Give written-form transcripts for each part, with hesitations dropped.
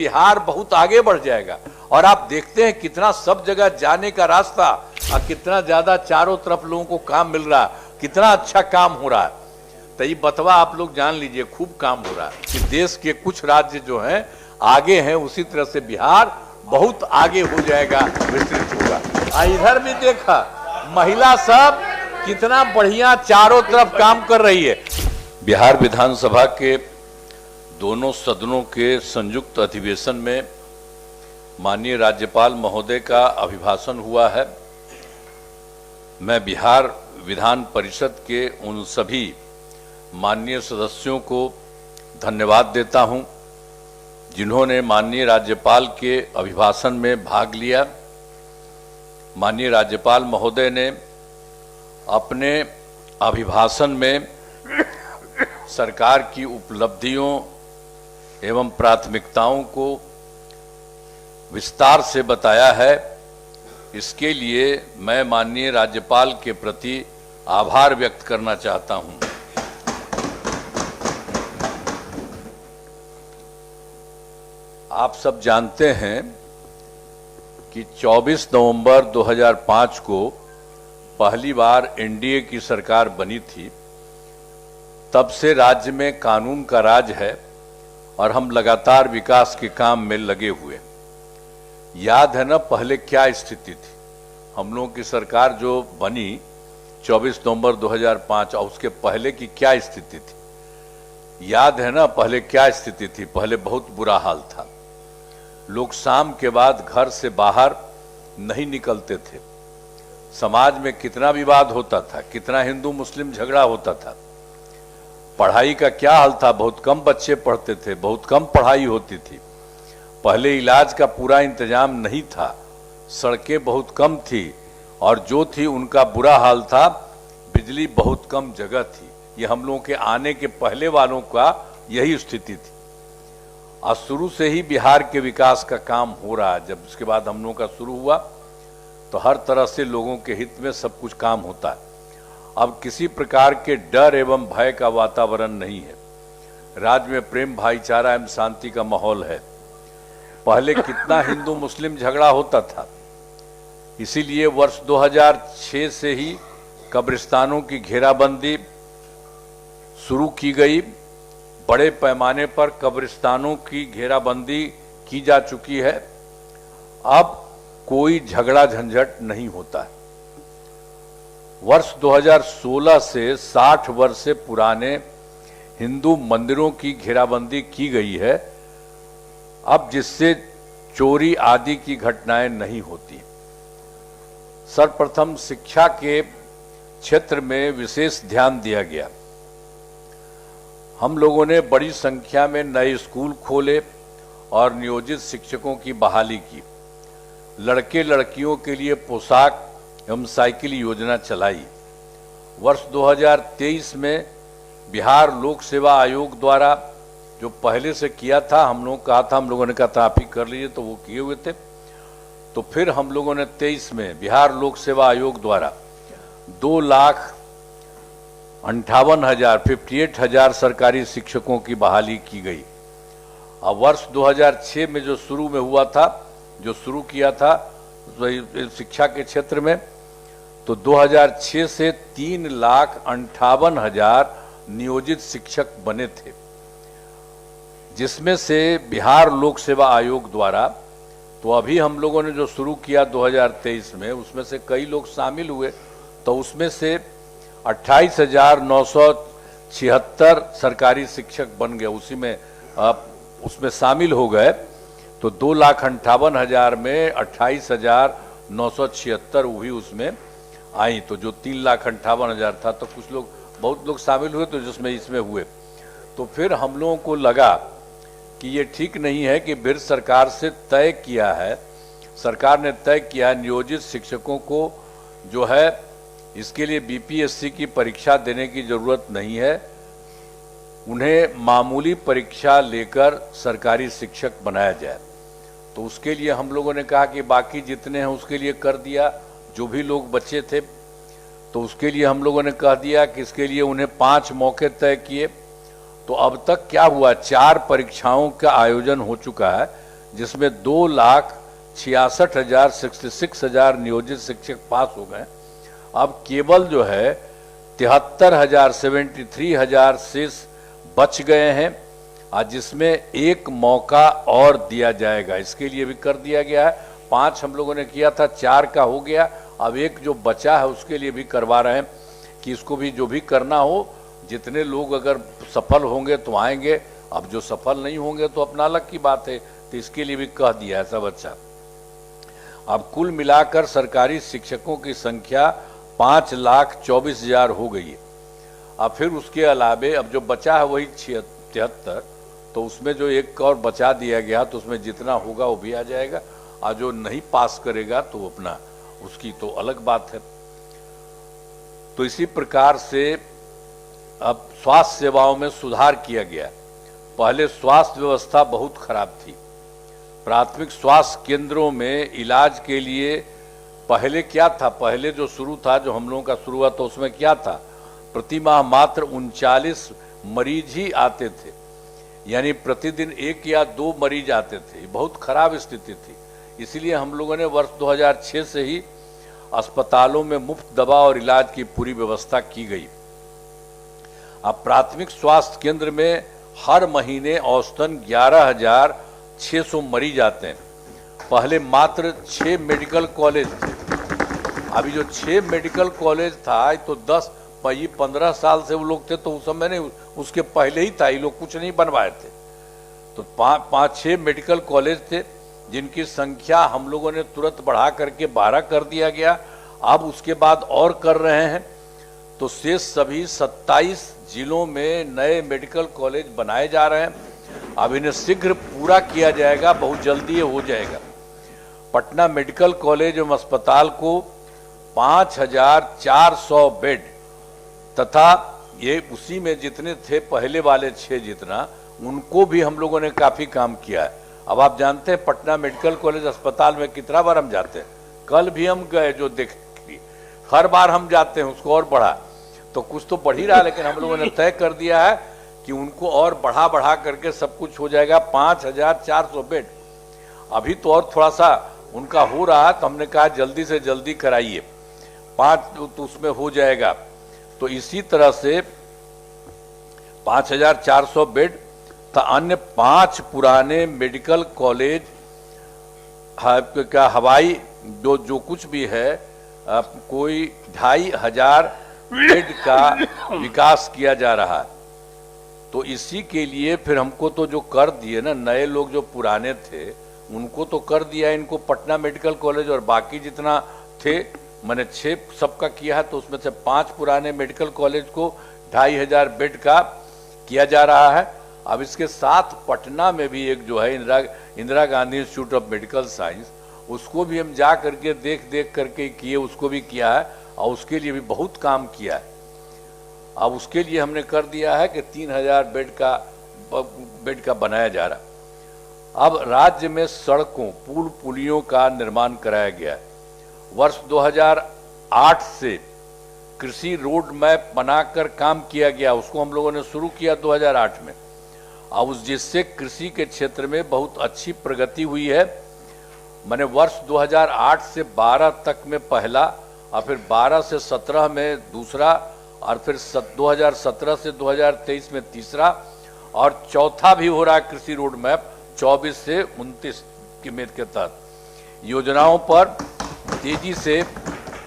बिहार बहुत आगे बढ़ जाएगा। और आप देखते हैं कितना सब जगह जाने का रास्ता और कितना ज्यादा चारों तरफ लोगों को काम मिल रहा है, कितना अच्छा काम हो रहा है। तो ये बतवा आप लोग जान लीजिए, खूब काम हो रहा है कि देश के कुछ राज्य जो हैं आगे हैं, उसी तरह से बिहार बहुत आगे हो जाएगा, विस्तृत होगा। इधर भी देखा महिला सब कितना बढ़िया चारों तरफ काम कर रही है। बिहार विधानसभा के दोनों सदनों के संयुक्त अधिवेशन में माननीय राज्यपाल महोदय का अभिभाषण हुआ है। मैं बिहार विधान परिषद के उन सभी माननीय सदस्यों को धन्यवाद देता हूं जिन्होंने माननीय राज्यपाल के अभिभाषण में भाग लिया। माननीय राज्यपाल महोदय ने अपने अभिभाषण में सरकार की उपलब्धियों एवं प्राथमिकताओं को विस्तार से बताया है। इसके लिए मैं माननीय राज्यपाल के प्रति आभार व्यक्त करना चाहता हूं। आप सब जानते हैं कि 24 नवंबर 2005 को पहली बार एनडीए की सरकार बनी थी। तब से राज्य में कानून का राज है और हम लगातार विकास के काम में लगे हुए। याद है ना पहले क्या स्थिति थी? हम लोगों की सरकार जो बनी 24 नवंबर 2005 और उसके पहले की क्या स्थिति थी? याद है ना पहले क्या स्थिति थी? पहले बहुत बुरा हाल था। लोग शाम के बाद घर से बाहर नहीं निकलते थे। समाज में कितना विवाद होता था, कितना हिंदू मुस्लिम झगड़ा होता था। पढ़ाई का क्या हाल था? बहुत कम बच्चे पढ़ते थे, बहुत कम पढ़ाई होती थी। पहले इलाज का पूरा इंतजाम नहीं था, सड़कें बहुत कम थी और जो थी उनका बुरा हाल था। बिजली बहुत कम जगह थी। ये हम लोगों के आने के पहले वालों का यही स्थिति थी। और शुरू से ही बिहार के विकास का काम हो रहा है। जब उसके बाद हम लोगों का शुरू हुआ तो हर तरह से लोगों के हित में सब कुछ काम होता है। अब किसी प्रकार के डर एवं भय का वातावरण नहीं है। राज्य में प्रेम भाईचारा एवं शांति का माहौल है। पहले कितना हिंदू मुस्लिम झगड़ा होता था। इसीलिए वर्ष 2006 से ही कब्रिस्तानों की घेराबंदी शुरू की गई। बड़े पैमाने पर कब्रिस्तानों की घेराबंदी की जा चुकी है। अब कोई झगड़ा झंझट नहीं होता है। वर्ष 2016 से 60 वर्ष से पुराने हिंदू मंदिरों की घेराबंदी की गई है, अब जिससे चोरी आदि की घटनाएं नहीं होती। सर्वप्रथम शिक्षा के क्षेत्र में विशेष ध्यान दिया गया। हम लोगों ने बड़ी संख्या में नए स्कूल खोले और नियोजित शिक्षकों की बहाली की। लड़के लड़कियों के लिए पोशाक एवं साइकिल योजना चलाई। वर्ष 2023 में बिहार लोक सेवा आयोग द्वारा जो पहले से किया था, हम लोग कहा था, हम लोगों ने कहा था आप ही कर लीजिए, तो वो किए हुए थे। तो फिर हम लोगों ने 23 में बिहार लोक सेवा आयोग द्वारा 2,58,000 सरकारी शिक्षकों की बहाली की गई। अब वर्ष 2006 में जो शुरू में हुआ था, जो शुरू किया था शिक्षा के क्षेत्र में, तो 2006 से 3,58,000 नियोजित शिक्षक बने थे, जिसमें से बिहार लोक सेवा आयोग द्वारा तो अभी हम लोगों ने जो शुरू किया 2023 में, उसमें से कई लोग शामिल हुए। तो उसमें से 28,976 सरकारी शिक्षक बन गए, उसी में उसमें शामिल हो गए। तो 2,58,000 में 28,976 भी उसमें आई। तो जो 3,58,000 था, तो कुछ लोग, बहुत लोग शामिल हुए, तो जिसमें इसमें हुए। तो फिर हम लोगों को लगा कि ये ठीक नहीं है कि बिहार सरकार से तय किया है, सरकार ने तय किया है नियोजित शिक्षकों को जो है इसके लिए बीपीएससी की परीक्षा देने की जरूरत नहीं है। उन्हें मामूली परीक्षा लेकर सरकारी शिक्षक बनाया जाए। तो उसके लिए हम लोगों ने कहा कि बाकी जितने हैं उसके लिए कर दिया, जो भी लोग बचे थे तो उसके लिए हम लोगों ने कह दिया कि इसके लिए उन्हें 5 मौके तय किए। तो अब तक क्या हुआ, 4 परीक्षाओं का आयोजन हो चुका है। जिसमें 2,66,000 नियोजित शिक्षक पास हो गए। अब केवल जो है 73,000 शेष बच गए हैं, आज जिसमें एक मौका और दिया जाएगा, इसके लिए भी कर दिया गया है। 5 हम लोगों ने किया था, 4 का हो गया, अब एक जो बचा है उसके लिए भी करवा रहे हैं कि इसको भी जो भी करना हो, जितने लोग अगर सफल होंगे तो आएंगे, अब जो सफल नहीं होंगे तो अपना अलग की बात है, तो इसके लिए भी कह दिया है सब। अच्छा, अब कुल मिलाकर सरकारी शिक्षकों की संख्या 5,24,000 हो गई है। अब फिर उसके अलावे अब जो बचा है वही 73, तो उसमें जो एक और बचा दिया गया तो उसमें जितना होगा वो भी आ जाएगा, और जो नहीं पास करेगा तो अपना उसकी तो अलग बात है। तो इसी प्रकार से अब स्वास्थ्य सेवाओं में सुधार किया गया। पहले स्वास्थ्य व्यवस्था बहुत खराब थी। प्राथमिक स्वास्थ्य केंद्रों में इलाज के लिए पहले क्या था, पहले जो शुरू था, जो हम लोगों का शुरू हुआ तो उसमें क्या था, प्रति माह मात्र 39 मरीज ही आते थे, यानी प्रतिदिन 1 या 2 मरीज आते थे। बहुत खराब स्थिति थी। इसलिए हम लोगों ने वर्ष 2006 से ही अस्पतालों में मुफ्त दवा और इलाज की पूरी व्यवस्था की गई। अब प्राथमिक स्वास्थ्य केंद्र में हर महीने औसतन 11,600 मरीज आते हैं। पहले मात्र 6 मेडिकल कॉलेज थे। अभी जो 6 मेडिकल कॉलेज था तो 15 साल से वो लोग थे, तो उस समय नहीं, उसके पहले ही था, ये लोग कुछ नहीं बनवाए थे। तो 5-6 मेडिकल कॉलेज थे, जिनकी संख्या हम लोगों ने तुरंत बढ़ा करके 12 कर दिया गया। अब उसके बाद और कर रहे हैं, तो शेष सभी 27 जिलों में नए मेडिकल कॉलेज बनाए जा रहे हैं। अब इन्हें शीघ्र पूरा किया जाएगा, बहुत जल्दी ये हो जाएगा। पटना मेडिकल कॉलेज एवं अस्पताल को 5,400 बेड तथा ये उसी में जितने थे पहले वाले 6 जितना, उनको भी हम लोगों ने काफी काम किया है। अब आप जानते हैं पटना मेडिकल कॉलेज अस्पताल में कितना बार हम जाते हैं, कल भी हम गए, जो देख हर बार हम जाते हैं, उसको और बढ़ा, तो कुछ तो बढ़ ही रहा है, लेकिन हम लोगों ने तय कर दिया है कि उनको और बढ़ा करके सब कुछ हो जाएगा। 5,400 बेड अभी तो और थोड़ा सा उनका हो रहा है, तो हमने कहा जल्दी से जल्दी कराइए, 5 तो उसमें हो जाएगा। तो इसी तरह से 5,400 बेड था। अन्य 5 पुराने मेडिकल कॉलेज का हवाई जो कुछ भी है, कोई 2,500 बेड का विकास किया जा रहा है। तो इसी के लिए फिर हमको तो जो कर दिए ना, नए लोग जो पुराने थे उनको तो कर दिया इनको पटना मेडिकल कॉलेज, और बाकी जितना थे मैंने 6 सबका किया है, तो उसमें से 5 पुराने मेडिकल कॉलेज को 2,500 बेड का किया जा रहा है। अब इसके साथ पटना में भी एक जो है Indira Gandhi institute of medical science, उसको भी हम जा करके देख करके किए, उसको भी किया है, और उसके लिए भी बहुत काम किया है। अब उसके लिए हमने कर दिया है कि 3,000 बेड का बनाया जा रहा है। अब राज्य में सड़कों, पुल पुलियों का निर्माण कराया गया है। वर्ष 2008 से कृषि रोड मैप बनाकर काम किया गया, उसको हम लोगों ने शुरू किया 2008 में। अब जिससे कृषि के क्षेत्र में बहुत अच्छी प्रगति हुई है। मैंने वर्ष 2008 से 12 तक में पहला, और फिर 12 से 17 में दूसरा, और फिर 2017 से 2023 में तीसरा, और चौथा भी हो रहा है कृषि रोड मैप 24 से 29 के तहत। योजनाओं पर तेजी से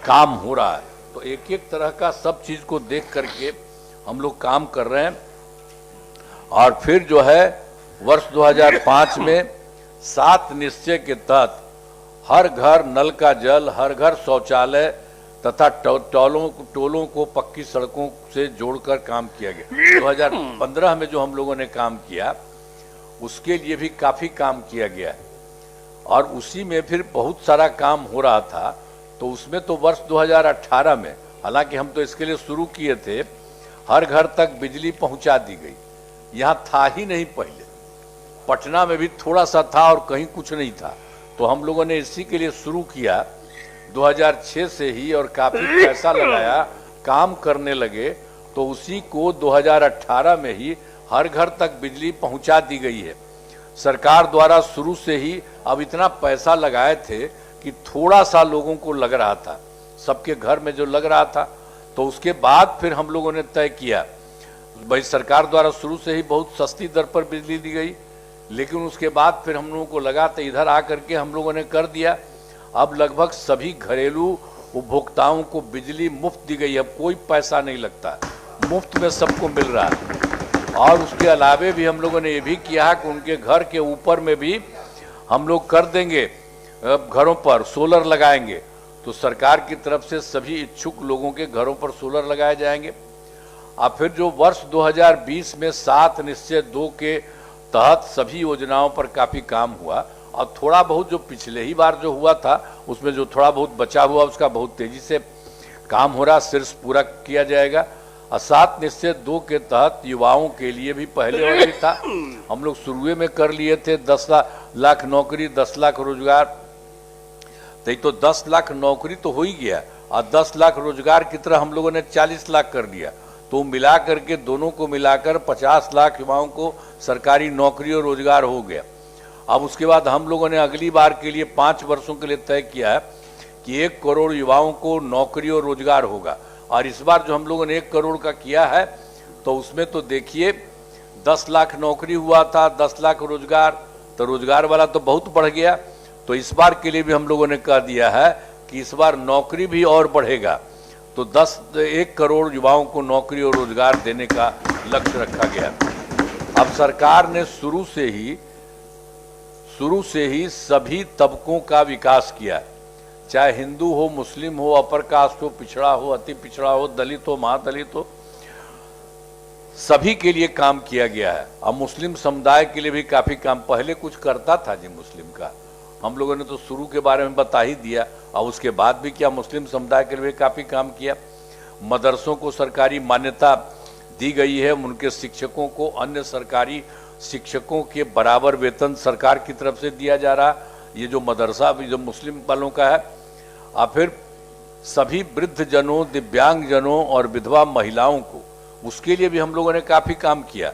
काम हो रहा है। तो एक एक तरह का सब चीज को देख करके हम लोग काम कर रहे हैं। और फिर जो है वर्ष 2005 में 7 निश्चय के तहत हर घर नल का जल, हर घर शौचालय तथा टोलों को पक्की सड़कों से जोड़कर काम किया गया। 2015 में जो हम लोगों ने काम किया उसके लिए भी काफी काम किया गया है, और उसी में फिर बहुत सारा काम हो रहा था। तो उसमें तो वर्ष 2018 में, हालांकि हम तो इसके लिए शुरू किए थे, हर घर तक बिजली पहुंचा दी गई। यहाँ था ही नहीं पहले, पटना में भी थोड़ा सा था और कहीं कुछ नहीं था, तो हम लोगों ने इसी के लिए शुरू किया 2006 से ही, और काफी पैसा लगाया, काम करने लगे, तो उसी को 2018 में ही हर घर तक बिजली पहुंचा दी गई है। सरकार द्वारा शुरू से ही अब इतना पैसा लगाए थे कि थोड़ा सा लोगों को लग रहा था, सबके घर में जो लग रहा था। तो उसके बाद फिर हम लोगों ने तय किया, भाई सरकार द्वारा शुरू से ही बहुत सस्ती दर पर बिजली दी गई, लेकिन उसके बाद फिर हम लोगों को लगा तो इधर आकर के हम लोगों ने कर दिया। अब लगभग सभी घरेलू उपभोक्ताओं को बिजली मुफ्त दी गई। अब कोई पैसा नहीं लगता, मुफ्त में सबको मिल रहा है। और उसके अलावे भी हम लोगों ने ये भी किया कि उनके घर के ऊपर में भी हम लोग कर देंगे, घरों पर सोलर लगाएंगे। तो सरकार की तरफ से सभी इच्छुक लोगों के घरों पर सोलर लगाए जाएंगे। अब फिर जो वर्ष 2020 में 7 निश्चय 2 के तहत सभी योजनाओं पर काफ़ी काम हुआ, और थोड़ा बहुत जो पिछले ही बार जो हुआ था उसमें जो थोड़ा बहुत बचा हुआ उसका बहुत तेजी से काम हो रहा, शीर्ष पूरा किया जाएगा। और 7 निश्चय 2 के तहत युवाओं के लिए भी पहले और भी था, हम लोग शुरू में कर लिए थे 10 लाख नौकरी, 10 लाख रोजगार। तो 10 लाख नौकरी तो हो ही गया, और 10 लाख रोजगार की तरह हम लोगों ने 40 लाख कर दिया। तो मिला करके दोनों को मिलाकर 50 लाख युवाओं को सरकारी नौकरी और रोजगार हो गया। अब उसके बाद हम लोगों ने अगली बार के लिए 5 वर्षों के लिए तय किया है कि 1 करोड़ युवाओं को नौकरी और रोजगार होगा। और इस बार जो हम लोगों ने 1 करोड़ का किया है, तो उसमें तो देखिए 10 लाख नौकरी हुआ था, 10 लाख रोजगार, तो रोजगार वाला तो बहुत बढ़ गया। तो इस बार के लिए भी हम लोगों ने कह दिया है कि इस बार नौकरी भी और बढ़ेगा। तो 1 करोड़ युवाओं को नौकरी और रोजगार देने का लक्ष्य रखा गया। अब सरकार ने शुरू से ही सभी तबकों का विकास किया, चाहे हिंदू हो, मुस्लिम हो, अपर कास्ट हो, पिछड़ा हो, अति पिछड़ा हो, दलित हो, महादलित हो, सभी के लिए काम किया गया है। अब मुस्लिम समुदाय के लिए भी काफी काम पहले कुछ करता था जी मुस्लिम का, हम लोगों ने तो शुरू के बारे में बता ही दिया, और उसके बाद भी क्या मुस्लिम समुदाय के लिए काफी काम किया। मदरसों को सरकारी मान्यता दी गई है, उनके शिक्षकों को अन्य सरकारी शिक्षकों के बराबर वेतन सरकार की तरफ से दिया जा रहा। ये जो मदरसा जो मुस्लिम वालों का है। और फिर सभी वृद्ध जनों, दिव्यांग जनों और विधवा महिलाओं को, उसके लिए भी हम लोगों ने काफी काम किया।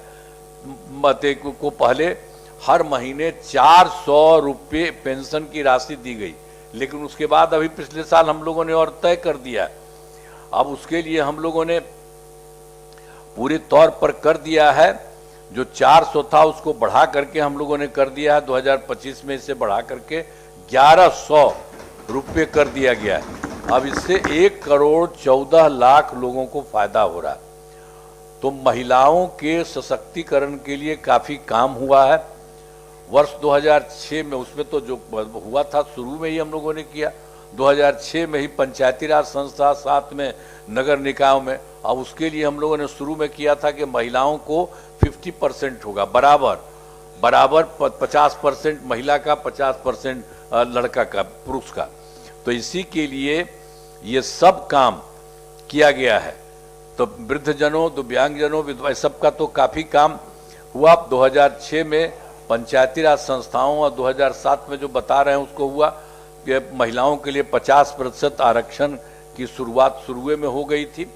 को पहले हर महीने 400 रुपये पेंशन की राशि दी गई, लेकिन उसके बाद अभी पिछले साल हम लोगों ने और तय कर दिया। अब उसके लिए हम लोगों ने पूरे तौर पर कर दिया है, जो 400 था उसको बढ़ा करके हम लोगों ने कर दिया है 2025 में, इसे बढ़ा करके 1100 रुपये कर दिया गया है। अब इससे 1 करोड़ 14 लाख लोगों को फायदा हो रहा है। तो महिलाओं के सशक्तिकरण के लिए काफी काम हुआ है। वर्ष 2006 में, उसमें तो जो हुआ था शुरू में ही हम लोगों ने किया, 2006 में ही पंचायती राज संस्था, साथ में नगर निकायों में। अब उसके लिए हम लोगों ने शुरू में किया था कि महिलाओं को 50% होगा, बराबर 50% महिला का, 50% लड़का का, पुरुष का। तो इसी के लिए ये सब काम किया गया है। तो वृद्धजनों, दिव्यांगजनों, विधवा, सबका तो काफी काम हुआ। 2006 में पंचायती राज संस्थाओं और 2007 में जो बता रहे हैं उसको हुआ कि महिलाओं के लिए 50% आरक्षण की शुरुआत शुरू में हो गई थी।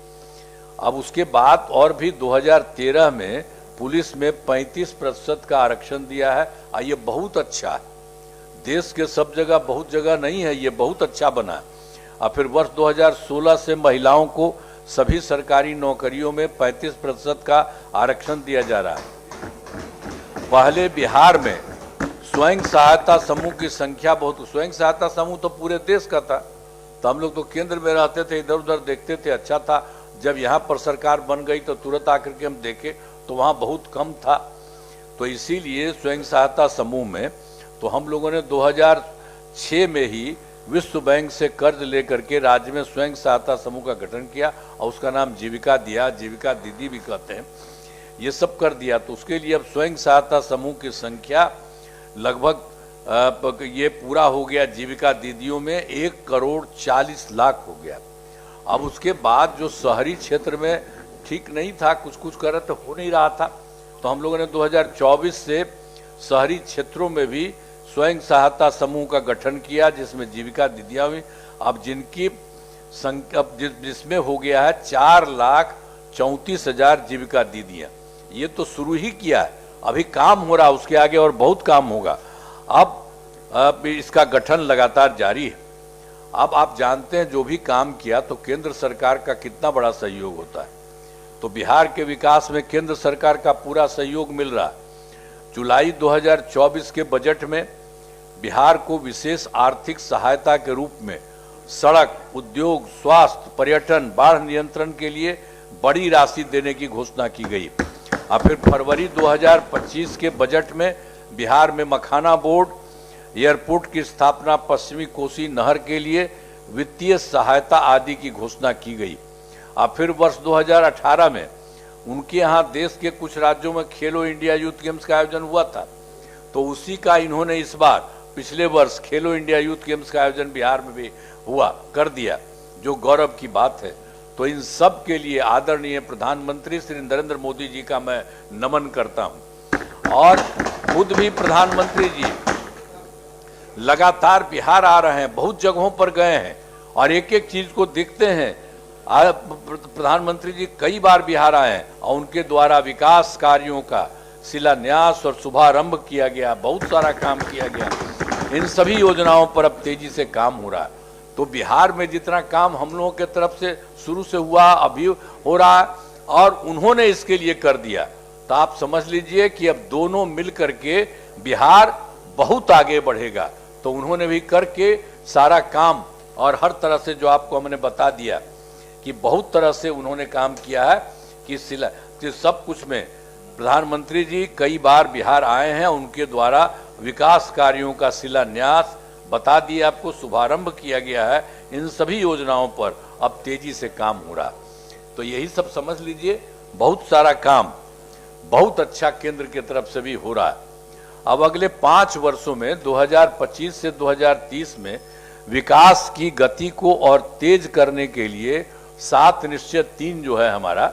अब उसके बाद और भी 2013 में पुलिस में 35% का आरक्षण दिया है, और ये बहुत अच्छा है। देश के सब जगह, बहुत जगह नहीं है, ये बहुत अच्छा बना है। और फिर वर्ष 2016 से महिलाओं को सभी सरकारी नौकरियों में 35% का आरक्षण दिया जा रहा है। पहले बिहार में स्वयं सहायता समूह की संख्या बहुत, स्वयं सहायता समूह तो पूरे देश का था, तो हम लोग तो केंद्र में रहते थे, इधर उधर देखते थे, अच्छा था। जब यहाँ पर सरकार बन गई तो तुरंत आकर के हम देखे तो वहाँ बहुत कम था। तो इसीलिए स्वयं सहायता समूह में तो हम लोगों ने 2006 में ही विश्व बैंक से कर्ज लेकर के राज्य में स्वयं सहायता समूह का गठन किया, और उसका नाम जीविका दिया, जीविका दीदी भी कहते हैं, ये सब कर दिया। तो उसके लिए अब स्वयं सहायता समूह की संख्या लगभग ये पूरा हो गया, जीविका दीदियों में 1 करोड़ 40 लाख हो गया। अब उसके बाद जो शहरी क्षेत्र में ठीक नहीं था, कुछ कुछ कर रहे तो हो नहीं रहा था, तो हम लोगों ने 2024 से शहरी क्षेत्रों में भी स्वयं सहायता समूह का गठन किया, जिसमें जीविका दीदियां भी, अब जिनकी संख्या जिसमें हो गया है 4,34,000 जीविका दीदियां। ये तो शुरू ही किया है, अभी काम हो रहा है, उसके आगे और बहुत काम होगा। अब इसका गठन लगातार जारी है। अब आप जानते हैं जो भी काम किया तो केंद्र सरकार का कितना बड़ा सहयोग होता है, तो बिहार के विकास में केंद्र सरकार का पूरा सहयोग मिल रहा है। जुलाई 2024 के बजट में बिहार को विशेष आर्थिक सहायता के रूप में सड़क, उद्योग, स्वास्थ्य, पर्यटन, बाढ़ नियंत्रण के लिए बड़ी राशि देने की घोषणा की गई। और फिर फरवरी 2025 के बजट में बिहार में मखाना बोर्ड, एयरपोर्ट की स्थापना, पश्चिमी कोसी नहर के लिए वित्तीय सहायता आदि की घोषणा की गई। और फिर वर्ष 2018 में उनके यहाँ देश के कुछ राज्यों में खेलो इंडिया यूथ गेम्स का आयोजन हुआ था, तो उसी का इन्होंने इस बार पिछले वर्ष खेलो इंडिया यूथ गेम्स का आयोजन बिहार में भी हुआ कर दिया, जो गौरव की बात है। तो इन सब के लिए आदरणीय प्रधानमंत्री श्री नरेंद्र मोदी जी का मैं नमन करता हूं। और खुद भी प्रधानमंत्री जी लगातार बिहार आ रहे हैं, बहुत जगहों पर गए हैं और एक एक चीज को देखते हैं। प्रधानमंत्री जी कई बार बिहार आए हैं और उनके द्वारा विकास कार्यों का शिलान्यास और शुभारंभ किया गया, बहुत सारा काम किया गया। इन सभी योजनाओं पर अब तेजी से काम हो रहा है। तो बिहार में जितना काम हम लोगों के तरफ से शुरू से हुआ, अभी हो रहा है और उन्होंने इसके लिए कर दिया, तो आप समझ लीजिए कि अब दोनों मिल करके बिहार बहुत आगे बढ़ेगा। तो उन्होंने भी करके सारा काम और हर तरह से जो आपको हमने बता दिया कि बहुत तरह से उन्होंने काम किया है कि सब कुछ में प्रधानमंत्री जी कई बार बिहार आए हैं, उनके द्वारा विकास कार्यों का शिलान्यास बता दिया, आपको शुभारंभ किया गया है। इन सभी योजनाओं पर अब तेजी से काम हो रहा है। तो यही सब समझ लीजिए, बहुत सारा काम बहुत अच्छा केंद्र की तरफ से भी हो रहा है। अब अगले 5 वर्षों में 2025 से 2030 में विकास की गति को और तेज करने के लिए 7 निश्चय 3 जो है हमारा,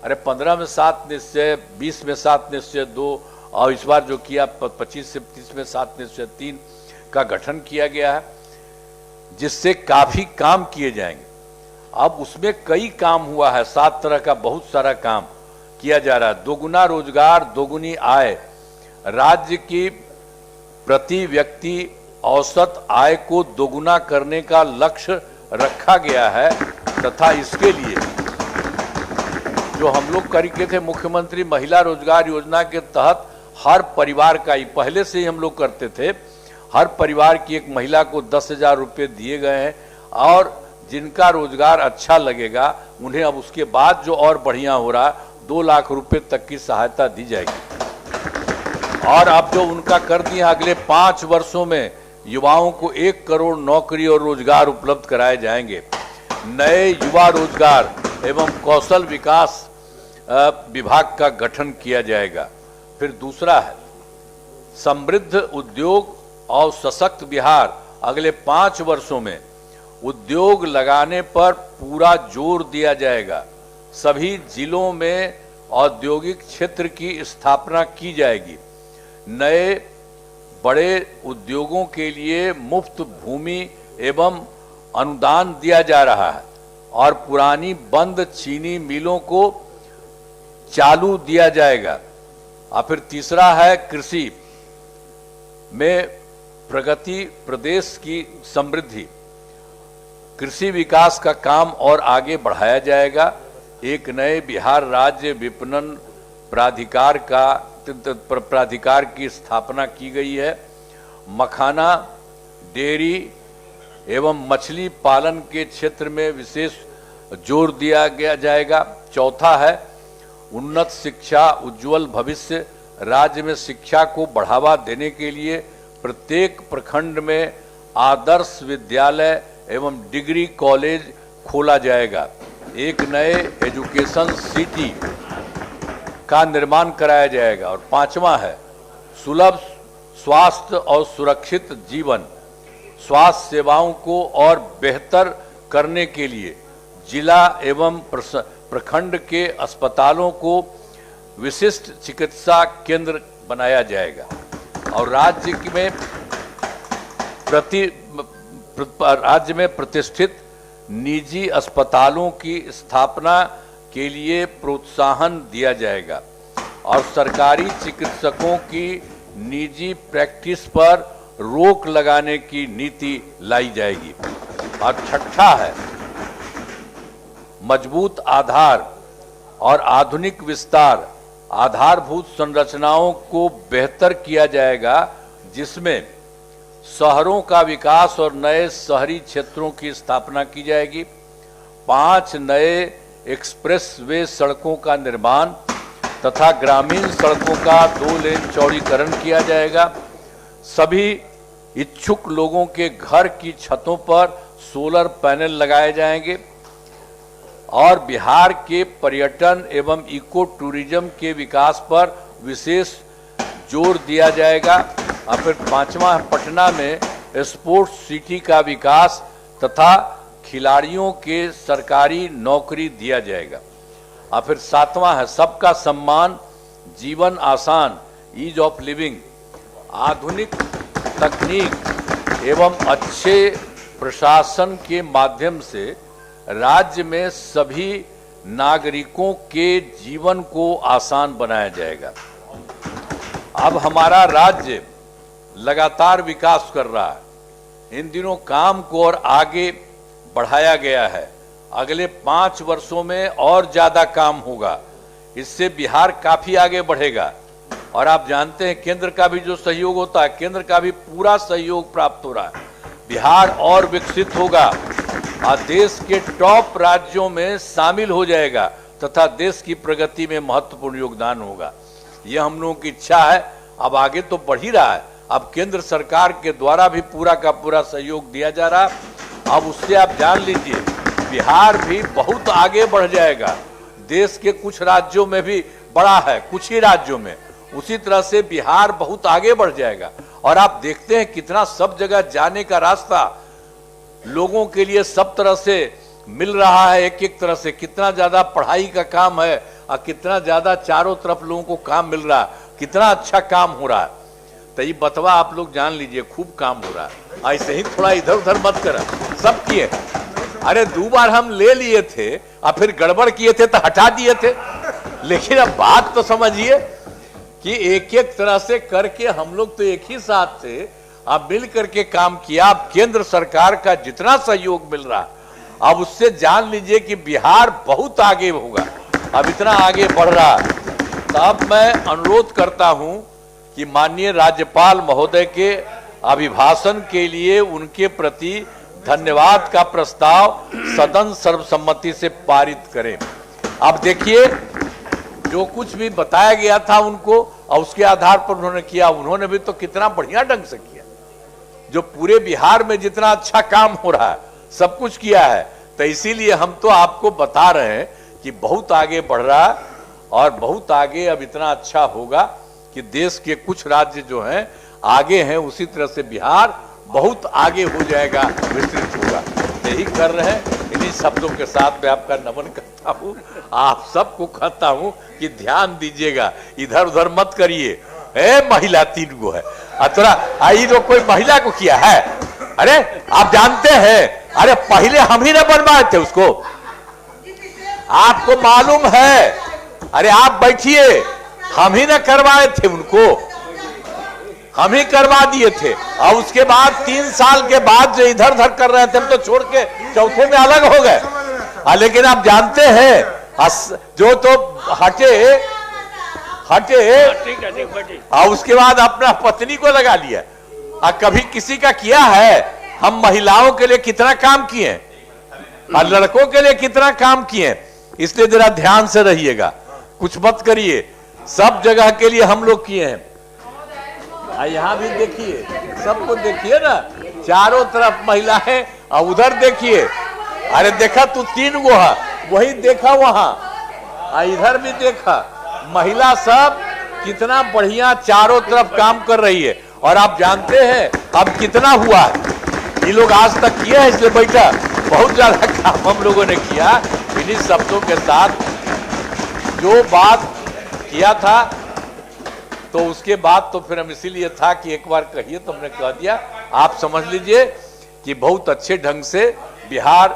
15 में 7 निश्चय, 20 में 7 निश्चय 2 और इस बार जो किया 25 से 30 में 7 निश्चय 3 का गठन किया गया है, जिससे काफी काम किए जाएंगे। अब उसमें कई काम हुआ है, 7 तरह का बहुत सारा काम किया जा रहा है। दोगुना रोजगार, दोगुनी आय, राज्य की प्रति व्यक्ति औसत आय को दोगुना करने का लक्ष्य रखा गया है तथा इसके लिए जो हम लोग करके थे मुख्यमंत्री महिला रोजगार योजना के तहत हर परिवार का ही पहले से ही हम लोग करते थे, हर परिवार की एक महिला को 10,000 रुपये दिए गए हैं और जिनका रोजगार अच्छा लगेगा उन्हें अब उसके बाद जो और बढ़िया हो रहा है 2 लाख रुपए तक की सहायता दी जाएगी। और अब जो उनका कर दिया, अगले 5 वर्षों में युवाओं को 1 करोड़ नौकरी और रोजगार उपलब्ध कराए जाएंगे। नए युवा रोजगार एवं कौशल विकास विभाग का गठन किया जाएगा। फिर दूसरा है समृद्ध उद्योग और सशक्त बिहार। अगले 5 वर्षों में उद्योग लगाने पर पूरा जोर दिया जाएगा। सभी जिलों में औद्योगिक क्षेत्र की स्थापना की जाएगी। नए बड़े उद्योगों के लिए मुफ्त भूमि एवं अनुदान दिया जा रहा है और पुरानी बंद चीनी मिलों को चालू दिया जाएगा। और फिर तीसरा है कृषि में प्रगति, प्रदेश की समृद्धि। कृषि विकास का काम और आगे बढ़ाया जाएगा। एक नए बिहार राज्य विपणन प्राधिकार की स्थापना की गई है। मखाना, डेयरी एवं मछली पालन के क्षेत्र में विशेष जोर दिया गया जाएगा। चौथा है उन्नत शिक्षा, उज्जवल भविष्य। राज्य में शिक्षा को बढ़ावा देने के लिए प्रत्येक प्रखंड में आदर्श विद्यालय एवं डिग्री कॉलेज खोला जाएगा। एक नए एजुकेशन सिटी का निर्माण कराया जाएगा। और 5वां है सुलभ स्वास्थ्य और सुरक्षित जीवन। स्वास्थ्य सेवाओं को और बेहतर करने के लिए जिला एवं प्रखंड के अस्पतालों को विशिष्ट चिकित्सा केंद्र बनाया जाएगा। और राज्य में प्रतिष्ठित निजी अस्पतालों की स्थापना के लिए प्रोत्साहन दिया जाएगा। और सरकारी चिकित्सकों की निजी प्रैक्टिस पर रोक लगाने की नीति लाई जाएगी। और छठा है, मजबूत आधार और आधुनिक विस्तार आधारभूत संरचनाओं को बेहतर किया जाएगा, जिसमें शहरों का विकास और नए शहरी क्षेत्रों की स्थापना की जाएगी। 5 नए एक्सप्रेस वे सड़कों का निर्माण तथा ग्रामीण सड़कों का 2 लेन चौड़ीकरण किया जाएगा। सभी इच्छुक लोगों के घर की छतों पर सोलर पैनल लगाए जाएंगे और बिहार के पर्यटन एवं इको टूरिज्म के विकास पर विशेष जोर दिया जाएगा। और फिर 5वां, पटना में स्पोर्ट्स सिटी का विकास तथा खिलाड़ियों के सरकारी नौकरी दिया जाएगा। और फिर 7वां है, सबका सम्मान, जीवन आसान, ईज ऑफ लिविंग, आधुनिक तकनीक एवं अच्छे प्रशासन के माध्यम से राज्य में सभी नागरिकों के जीवन को आसान बनाया जाएगा। अब हमारा राज्य लगातार विकास कर रहा है। इन दिनों काम को और आगे बढ़ाया गया है। अगले 5 वर्षों में और ज्यादा काम होगा। इससे बिहार काफी आगे बढ़ेगा। और आप जानते हैं केंद्र का भी जो सहयोग होता है, केंद्र का भी पूरा सहयोग प्राप्त हो रहा है। बिहार और विकसित होगा और देश के टॉप राज्यों में शामिल हो जाएगा तथा देश की प्रगति में महत्वपूर्ण योगदान होगा। यह हम लोगों की इच्छा है। अब आगे तो बढ़ ही रहा है। अब केंद्र सरकार के द्वारा भी पूरा का पूरा सहयोग दिया जा रहा है। अब उससे आप जान लीजिए बिहार भी बहुत आगे बढ़ जाएगा। देश के कुछ राज्यों में भी बड़ा है, कुछ ही राज्यों में, उसी तरह से बिहार बहुत आगे बढ़ जाएगा। और आप देखते हैं कितना सब जगह जाने का रास्ता लोगों के लिए सब तरह से मिल रहा है। एक एक तरह से कितना ज्यादा पढ़ाई का काम है और कितना ज्यादा चारों तरफ लोगों को काम मिल रहा है, कितना अच्छा काम हो रहा है। तो ये बतवा आप लोग जान लीजिए, खूब काम हो रहा है। ऐसे ही थोड़ा इधर उधर मत करा, सब किए। अरे 2 बार हम ले लिए थे और फिर गड़बड़ किए थे तो हटा दिए थे। लेकिन अब बात तो समझिए कि एक एक तरह से करके हम लोग तो एक ही साथ थे, अब मिल करके काम किया। अब केंद्र सरकार का जितना सहयोग मिल रहा, अब उससे जान लीजिए कि बिहार बहुत आगे होगा। अब इतना आगे बढ़ रहा। तब मैं अनुरोध करता हूं कि माननीय राज्यपाल महोदय के अभिभाषण के लिए उनके प्रति धन्यवाद का प्रस्ताव सदन सर्वसम्मति से पारित करें। अब देखिए जो कुछ भी बताया गया था उनको और उसके आधार पर उन्होंने किया, उन्होंने भी तो कितना बढ़िया ढंग से किया। जो पूरे बिहार में जितना अच्छा काम हो रहा है सब कुछ किया है। तो इसीलिए हम तो आपको बता रहे हैं कि बहुत आगे बढ़ रहा है और बहुत आगे अब इतना अच्छा होगा कि देश के कुछ राज्य जो हैं आगे हैं, उसी तरह से बिहार बहुत आगे हो जाएगा, विस्तृत होगा। यही कर रहे हैं। इन्हीं शब्दों के साथ मैं आपका नमन करता हूँ। आप सबको कहता हूँ कि ध्यान दीजिएगा, इधर उधर मत करिए। महिला 3 गो है, अतरा आई तो कोई महिला को किया है। अरे आप जानते हैं, अरे पहले हम ही ना बनवाए थे उसको, आपको मालूम है। अरे आप बैठिए, हम ही ना करवाए थे उनको, हम ही करवा दिए थे। और उसके बाद 3 साल के बाद जो इधर उधर कर रहे थे हम तो छोड़ के चौथे में अलग हो गए। लेकिन आप जानते हैं जो तो हटे और उसके बाद अपना पत्नी को लगा लिया। और कभी किसी का किया है? हम महिलाओं के लिए कितना काम किए और लड़कों के लिए कितना काम किए। इसलिए जरा ध्यान से रहिएगा, कुछ मत करिए। सब जगह के लिए हम लोग किए हैं। यहाँ भी देखिए, सबको देखिए ना, चारों तरफ महिलाएं। और उधर देखिए, अरे देखा तू 3 गो है, वही देखा वहां, इधर भी देखा। महिला सब कितना बढ़िया चारों तरफ काम कर रही है। और आप जानते हैं अब कितना हुआ है, ये लोग आज तक किया है, इसलिए बैठा बहुत ज्यादा काम हम लोगों ने किया। इन्हीं शब्दों के साथ जो बात किया था तो उसके बाद तो फिर हम इसीलिए था कि एक बार कहिए तो हमने कह दिया। आप समझ लीजिए कि बहुत अच्छे ढंग से बिहार